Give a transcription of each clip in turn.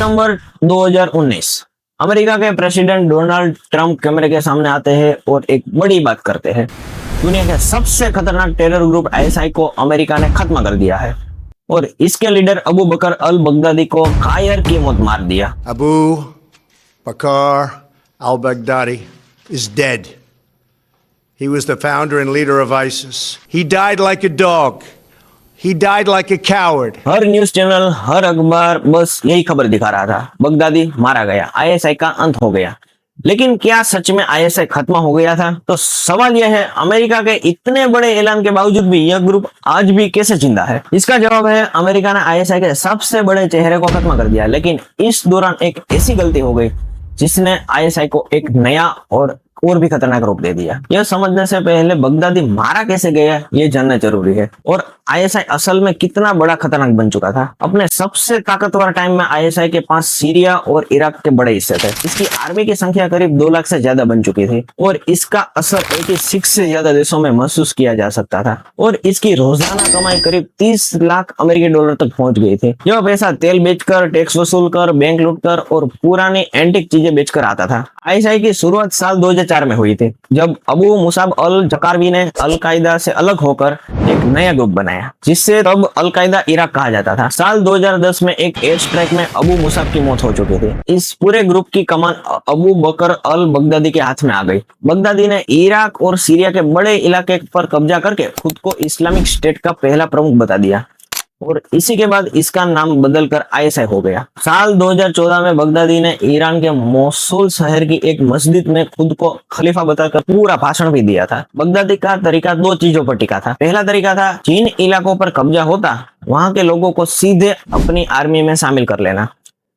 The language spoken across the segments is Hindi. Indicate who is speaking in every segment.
Speaker 1: सितंबर 2019 अमेरिका के प्रेसिडेंट डोनाल्ड ट्रंप कैमरे के सामने आते हैं और एक बड़ी बात करते हैं। दुनिया के सबसे खतरनाक टेरर ग्रुप आईएसआई को अमेरिका ने खत्म कर दिया है और इसके लीडर अबू बकर अल बगदादी को कायर की मौत मार दिया।
Speaker 2: Abu Bakr al-Baghdadi is dead. He was the founder and leader of ISIS. He died like a dog. He died like a coward.
Speaker 1: हर न्यूज चैनल, हर अखबार बस यही खबर दिखा रहा था, बगदादी मारा गया, आईएसआई का अंत हो गया। लेकिन क्या सच में आईएसआई खत्म हो गया था? तो सवाल यह है, अमेरिका के इतने बड़े ऐलान के बावजूद भी यह ग्रुप आज भी कैसे जिंदा है? इसका जवाब है, अमेरिका ने आईएसआई के सबसे बड़े चेहरे को खत्म कर दिया, लेकिन इस दौरान एक ऐसी गलती हो गई जिसने आईएसआई को एक नया और भी खतरनाक रूप दे दिया। यह समझने से पहले बगदादी मारा कैसे गया ये जानना जरूरी है और आईएसआई असल में कितना बड़ा खतरनाक बन चुका था। अपने सबसे ताकतवर टाइम में आईएसआई के पास सीरिया और इराक के बड़े हिस्से थे। इसकी आर्मी की संख्या करीब 2 लाख से ज्यादा बन चुकी थी और इसका असर 86 से ज्यादा देशों में महसूस किया जा सकता था और इसकी रोजाना कमाई करीब 30 लाख अमेरिकी डॉलर तक पहुंच गई थी। यह पैसा तेल बेचकर, टैक्स वसूल कर, बैंक लूटकर और पुरानी एंटिक चीजें बेचकर आता था। आईएसआई की शुरुआत साल 2004 में हुई थी, जब अबू मुसाब अल जकारवी ने अल कायदा से अलग होकर एक नया ग्रुप बनाया, जिससे तब अल कायदा इराक कहा जाता था। साल 2010 में एक एयर स्ट्राइक में अबू मुसाब की मौत हो चुकी थी। इस पूरे ग्रुप की कमान अबू बकर अल बगदादी के हाथ में आ गई। बगदादी ने इराक और सीरिया के बड़े इलाके पर कब्जा करके खुद को इस्लामिक स्टेट का पहला प्रमुख बता दिया और इसी के बाद इसका नाम बदलकर आईएसआई हो गया। साल 2014 में बगदादी ने ईरान के मोसुल शहर की एक मस्जिद में खुद को खलीफा बताकर पूरा भाषण भी दिया था। बगदादी का तरीका 2 चीजों पर टिका था। पहला तरीका था, जिन इलाकों पर कब्जा होता वहां के लोगों को सीधे अपनी आर्मी में शामिल कर लेना,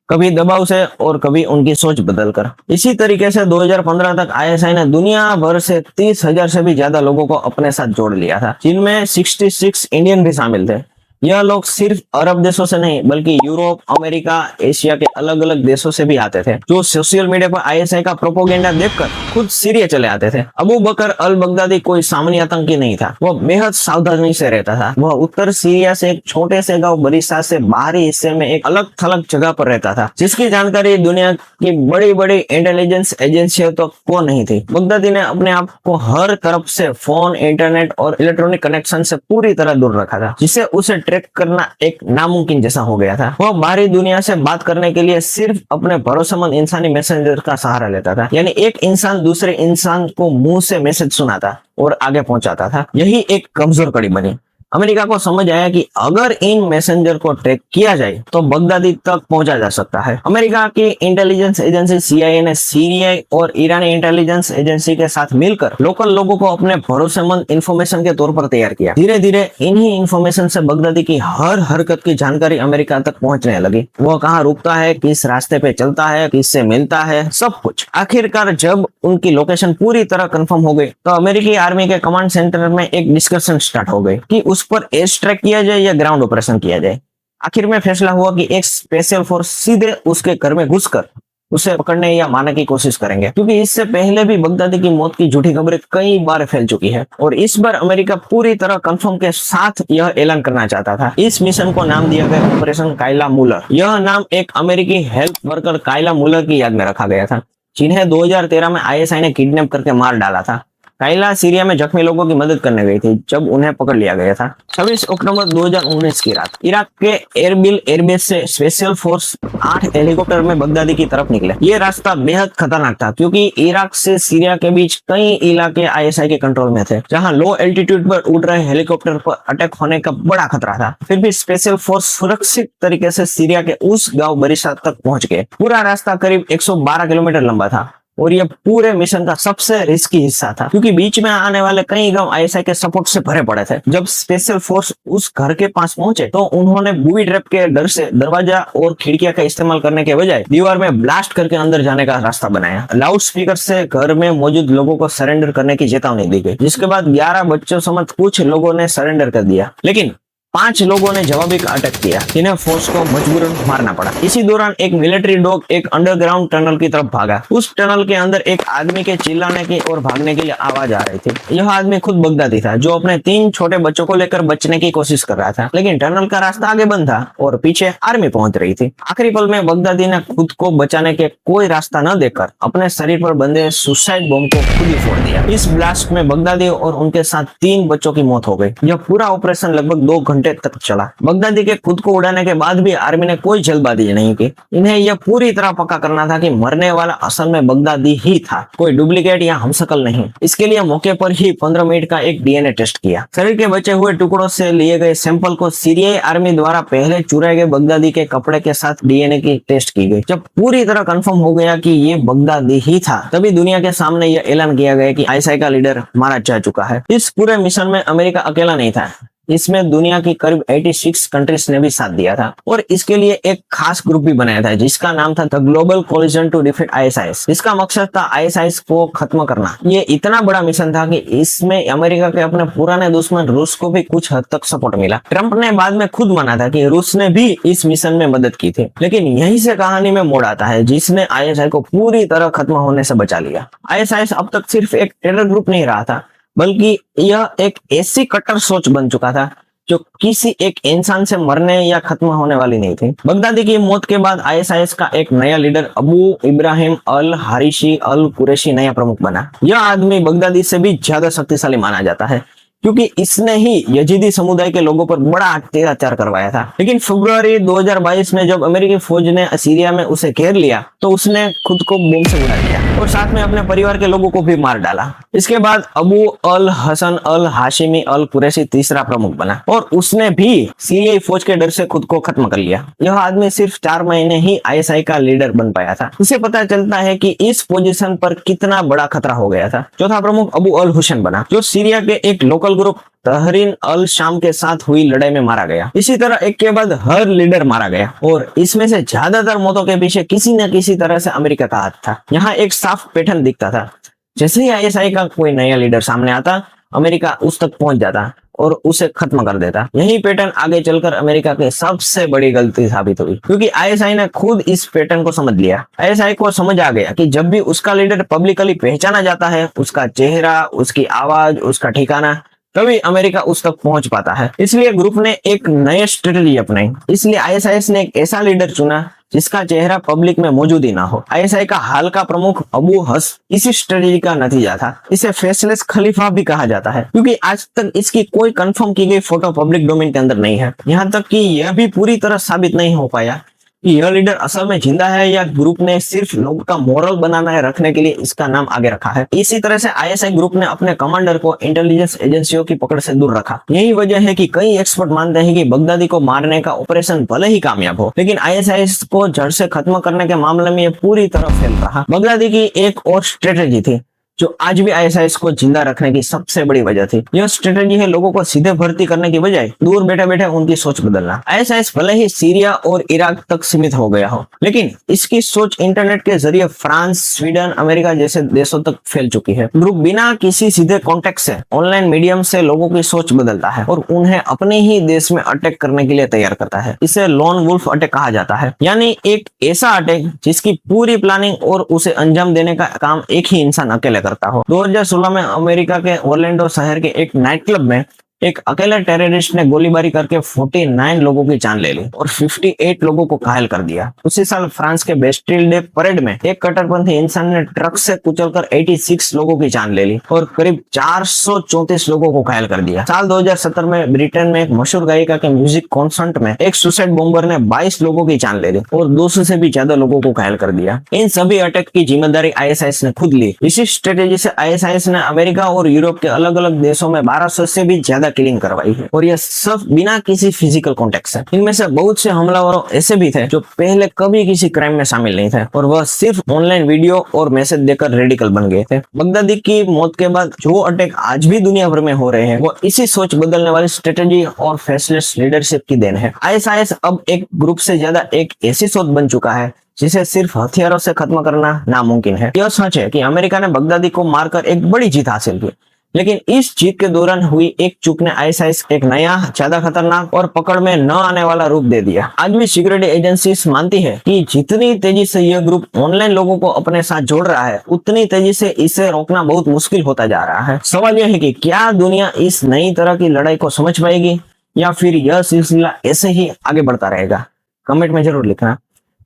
Speaker 1: कभी दबाव से और कभी उनकी सोच बदलकर। इसी तरीके से 2015 तक आईएसआई ने दुनिया भर से 30,000 से भी ज्यादा लोगों को अपने साथ जोड़ लिया था, जिनमें 66 इंडियन भी शामिल थे। यह लोग सिर्फ अरब देशों से नहीं बल्कि यूरोप, अमेरिका, एशिया के अलग अलग देशों से भी आते थे, जो सोशल मीडिया पर आईएसआई का प्रोपोगेंडा देखकर खुद सीरिया चले आते थे। अबू बकर अल बगदादी कोई सामान्य आतंकी नहीं था। वह बेहद सावधानी से रहता था। वह उत्तर सीरिया से एक छोटे से गांव बरीसा से बाहरी हिस्से में एक अलग थलग जगह पर रहता था, जिसकी जानकारी दुनिया की बड़ी बड़ी इंटेलिजेंस एजेंसियों तक को नहीं थी। बगदादी ने अपने आप को हर तरफ से फोन, इंटरनेट और इलेक्ट्रॉनिक कनेक्शन से पूरी तरह दूर रखा था, जिससे उसे ट्रैक करना एक नामुमकिन जैसा हो गया था। वह बाहरी दुनिया से बात करने के लिए सिर्फ अपने भरोसेमंद इंसानी मैसेंजर का सहारा लेता था, यानी एक इंसान दूसरे इंसान को मुंह से मैसेज सुनाता और आगे पहुंचाता था। यही एक कमजोर कड़ी बनी। अमेरिका को समझ आया कि अगर इन मैसेंजर को ट्रैक किया जाए तो बगदादी तक पहुंचा जा सकता है। अमेरिका की इंटेलिजेंस एजेंसी सीआईए ने सीरिया और ईरानी इंटेलिजेंस एजेंसी के साथ मिलकर लोकल लोगों को अपने भरोसेमंद इंफॉर्मेशन के तौर पर तैयार किया। धीरे धीरे इन्हीं इंफॉर्मेशन से बगदादी की हर हरकत की जानकारी अमेरिका तक पहुंचने लगी। वह कहाँ रुकता है, किस रास्ते पे चलता है, किससे मिलता है, सब कुछ। आखिरकार जब उनकी लोकेशन पूरी तरह कंफर्म हो गई तो अमेरिकी आर्मी के कमांड सेंटर में एक डिस्कशन स्टार्ट हो गई कि उस पर एयर स्ट्राइक किया जाए या ग्राउंड ऑपरेशन किया जाए। आखिर में फैसला हुआ कि एक स्पेशल फोर्स सीधे उसके घर में घुसकर उसे पकड़ने या मारने की कोशिश करेंगे, क्योंकि इससे पहले भी बगदादी की मौत की झूठी खबरें कई बार फैल चुकी है और इस बार अमेरिका पूरी तरह कंफर्म के साथ यह ऐलान करना चाहता था। इस मिशन को नाम दिया गया ऑपरेशन कायला मुलर। यह नाम एक अमेरिकी हेल्थ वर्कर कायला मुलर की याद में रखा गया था, जिन्हें 2013 में आईएसआई ने किडनैप करके मार डाला था। कायला सीरिया में जख्मी लोगों की मदद करने गई थी जब उन्हें पकड़ लिया गया था। 26 अक्टूबर 2019 की रात इराक के एरबिल एयरबेस से स्पेशल फोर्स 8 हेलीकॉप्टर में बगदादी की तरफ निकले। ये रास्ता बेहद खतरनाक था क्योंकि इराक से सीरिया के बीच कई इलाके आईएसआई के कंट्रोल में थे, जहां लो एल्टीट्यूड पर उड़ रहे हेलीकॉप्टर पर अटैक होने का बड़ा खतरा था। फिर भी स्पेशल फोर्स सुरक्षित तरीके से सीरिया के उस गांव बरीसा तक पहुंच गए। पूरा रास्ता करीब 112 किलोमीटर लंबा था और यह पूरे मिशन का सबसे रिस्की हिस्सा था, क्योंकि बीच में आने वाले कई गांव आईएसआई के सपोर्ट से भरे पड़े थे। जब स्पेशल फोर्स उस घर के पास पहुंचे तो उन्होंने बूबी ट्रैप के डर से दरवाजा और खिड़कियां का इस्तेमाल करने के बजाय दीवार में ब्लास्ट करके अंदर जाने का रास्ता बनाया। लाउड स्पीकर से घर में मौजूद लोगों को सरेंडर करने की चेतावनी दी गई, जिसके बाद 11 बच्चों समेत कुछ लोगों ने सरेंडर कर दिया। लेकिन 5 लोगों ने जवाबी अटैक किया, जिन्हें फोर्स को मजबूरन मारना पड़ा। इसी दौरान एक मिलिट्री डॉग एक अंडरग्राउंड टनल की तरफ भागा। उस टनल के अंदर एक आदमी के चिल्लाने की और भागने की आवाज आ रही थी। यह आदमी खुद बगदादी था, जो अपने 3 छोटे बच्चों को लेकर बचने की कोशिश कर रहा था, लेकिन टनल का रास्ता आगे बंद था और पीछे आर्मी पहुंच रही थी। आखिरी पल में बगदादी ने खुद को बचाने के कोई रास्ता न देकर अपने शरीर पर बंधे सुसाइड बम को खुद ही फोड़ दिया। इस ब्लास्ट में बगदादी और उनके साथ 3 बच्चों की मौत हो गई। यह पूरा ऑपरेशन लगभग 2 घंटे तक चला। बगदादी के खुद को उड़ाने के बाद भी आर्मी ने कोई जल्दबाजी नहीं की। इन्हें यह पूरी तरह पक्का करना था कि मरने वाला असल में बगदादी ही था, कोई डुप्लीकेट या हमशक्ल नहीं। इसके लिए मौके पर ही 15 मिनट का एक डीएनए टेस्ट किया। शरीर के बचे हुए टुकड़ों से लिए गए सैंपल को सीरियाई आर्मी द्वारा पहले चुराए गए बगदादी के कपड़े के साथ डीएनए की टेस्ट की गई। जब पूरी तरह कंफर्म हो गया कि ये बगदादी ही था, तभी दुनिया के सामने यह ऐलान किया गया कि आईएसआई का लीडर मारा जा चुका है। इस पूरे मिशन में अमेरिका अकेला नहीं था, इसमें दुनिया की करीब 86 कंट्रीज ने भी साथ दिया था और इसके लिए एक खास ग्रुप भी बनाया था जिसका नाम था the global coalition to defeat ISIS. इसका मकसद था आईएसआईएस को खत्म करना। ये इतना बड़ा मिशन था कि इसमें अमेरिका के अपने पुराने दुश्मन रूस को भी कुछ हद तक सपोर्ट मिला। ट्रंप ने बाद में खुद माना था कि रूस ने भी इस मिशन में मदद की थी, लेकिन यहीं से कहानी में मोड़ आता है जिसने आईएसआई को पूरी तरह खत्म होने से बचा लिया। आईएसआईएस अब तक सिर्फ एक टेरर ग्रुप नहीं रहा था, बल्कि यह एक ऐसी कट्टर सोच बन चुका था जो किसी एक इंसान से मरने या खत्म होने वाली नहीं थी। बगदादी की मौत के बाद आईएसआईएस का एक नया लीडर अबू इब्राहिम अल हारिशी अल कुरैशी नया प्रमुख बना। यह आदमी बगदादी से भी ज्यादा शक्तिशाली माना जाता है, क्योंकि इसने ही यजीदी समुदाय के लोगों पर बड़ा अत्याचार करवाया था। लेकिन फरवरी 2022 में जब अमेरिकी फौज ने सीरिया में उसे घेर लिया, तो उसने खुद को बम से उड़ा दिया और साथ में अपने परिवार के लोगों को भी मार डाला। इसके बाद अबू अल हसन अल हाशिमी अल कुरैशी तीसरा प्रमुख बना और उसने भी सीरियाई फौज के डर से खुद को खत्म कर लिया। यह आदमी सिर्फ 4 महीने ही आईएसआई का लीडर बन पाया था। इससे पता चलता है कि इस पोजीशन पर कितना बड़ा खतरा हो गया था। चौथा प्रमुख अबू अल हुसैन बना, जो सीरिया के एक लोकल ग्रुप तहरीन अल शाम के साथ हुई लड़ाई में मारा गया। इसी तरह एक के बाद हर लीडर मारा गया और इसमें से ज्यादातर मौतों के पीछे किसी न किसी तरह से अमेरिका का हाथ था। यहाँ एक साफ पैटर्न दिखता था, जैसे ही आईएसआई का कोई नया लीडर सामने आता, अमेरिका उस तक पहुंच जाता और उसे खत्म कर देता। यही पैटर्न आगे चलकर अमेरिका की सबसे बड़ी गलती साबित हुई, क्योंकि आईएसआई ने खुद इस पैटर्न को समझ लिया। आईएसआई को समझ आ गया कि जब भी उसका लीडर पब्लिकली पहचाना जाता है, उसका चेहरा, उसकी आवाज, उसका ठिकाना, तभी अमेरिका उस तक पहुंच पाता है। इसलिए ग्रुप ने एक नई स्ट्रेटजी अपनाई। इसलिए आईएसआईएस ने एक ऐसा लीडर चुना जिसका चेहरा पब्लिक में मौजूद ही ना हो। आईएसआई का हाल का प्रमुख अबू हस इसी स्ट्रेटजी का नतीजा था। इसे फेसलेस खलीफा भी कहा जाता है, क्योंकि आज तक इसकी कोई कंफर्म की गई फोटो पब्लिक डोमेन के अंदर नहीं है। यहाँ तक कि यह भी पूरी तरह साबित नहीं हो पाया कि यह लीडर असल में जिंदा है या ग्रुप ने सिर्फ लोगों का मोरल बनाना है रखने के लिए इसका नाम आगे रखा है। इसी तरह से आईएसआई ग्रुप ने अपने कमांडर को इंटेलिजेंस एजेंसियों की पकड़ से दूर रखा। यही वजह है कि कई एक्सपर्ट मानते हैं कि बगदादी को मारने का ऑपरेशन भले ही कामयाब हो, लेकिन आईएसआईएस को जड़ से खत्म करने के मामले में यह पूरी तरह फेल रहा। बगदादी की एक और स्ट्रेटेजी थी जो आज भी आईएसआईएस को जिंदा रखने की सबसे बड़ी वजह थी। यह स्ट्रेटेजी है लोगों को सीधे भर्ती करने की बजाय दूर बैठे बैठे उनकी सोच बदलना। आईएसआईएस भले ही सीरिया और इराक तक सीमित हो गया हो, लेकिन इसकी सोच इंटरनेट के जरिए फ्रांस, स्वीडन, अमेरिका जैसे देशों तक फैल चुकी है। ग्रुप बिना किसी सीधे कॉन्टेक्ट से ऑनलाइन मीडियम से लोगों की सोच बदलता है और उन्हें अपने ही देश में अटैक करने के लिए तैयार करता है। इसे लोन वुल्फ अटैक कहा जाता है, यानी एक ऐसा अटैक जिसकी पूरी प्लानिंग और उसे अंजाम देने का काम एक ही इंसान अकेले करता हो। 2016 में अमेरिका के ओरलैंडो शहर के एक नाइट क्लब में एक अकेले टेररिस्ट ने गोलीबारी करके 49 लोगों की जान ले ली और 58 लोगों को घायल कर दिया। उसी साल फ्रांस के बेस्टिल डे परेड में एक कट्टरपंथी इंसान ने ट्रक से कुचलकर 86 लोगों की जान ले ली और करीब 434 लोगों को घायल कर दिया। साल 2017 में ब्रिटेन में एक मशहूर गायिका के म्यूजिक कॉन्सर्ट में एक सुसाइड बॉम्बर ने 22 लोगों की जान ले ली और 200 से भी ज्यादा लोगों को घायल कर दिया। इन सभी अटैक की जिम्मेदारी आईएसआईएस ने खुद ली। इसी स्ट्रेटेजी से आईएसआईएस ने अमेरिका और यूरोप के अलग अलग देशों में 1200 से भी ज्यादा किलिंग करवाई है और यह सब बिना किसी फिजिकल कॉन्टेक्ट से। इनमें से बहुत से हमलावर ऐसे भी थे जो पहले कभी किसी क्राइम में शामिल नहीं थे और वह सिर्फ ऑनलाइन वीडियो और मैसेज देकर रेडिकल बन गए थे। बगदादी की मौत के बाद जो अटैक आज भी दुनिया भर में हो रहे हैं, वो इसी सोच बदलने वाली स्ट्रेटेजी और फेसलेस लीडरशिप की देन है। आईएसआईएस अब एक ग्रुप से ज्यादा एक ऐसी सोच बन चुका है जिसे सिर्फ हथियारों से खत्म करना नामुमकिन है। यह सच है कि अमेरिका ने बगदादी को मारकर एक बड़ी जीत हासिल की, लेकिन इस जीत के दौरान हुई एक चूक ने आईएसआई एक नया, ज्यादा खतरनाक और पकड़ में न आने वाला रूप दे दिया। आज भी सिक्योरिटी एजेंसीज मानती है कि जितनी तेजी से यह ग्रुप ऑनलाइन लोगों को अपने साथ जोड़ रहा है, उतनी तेजी से इसे रोकना बहुत मुश्किल होता जा रहा है। सवाल यह है कि क्या दुनिया इस नई तरह की लड़ाई को समझ पाएगी या फिर यह सिलसिला ऐसे ही आगे बढ़ता रहेगा? कमेंट में जरूर लिखना।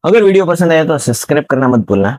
Speaker 1: अगर वीडियो पसंद आया तो सब्सक्राइब करना मत भूलना।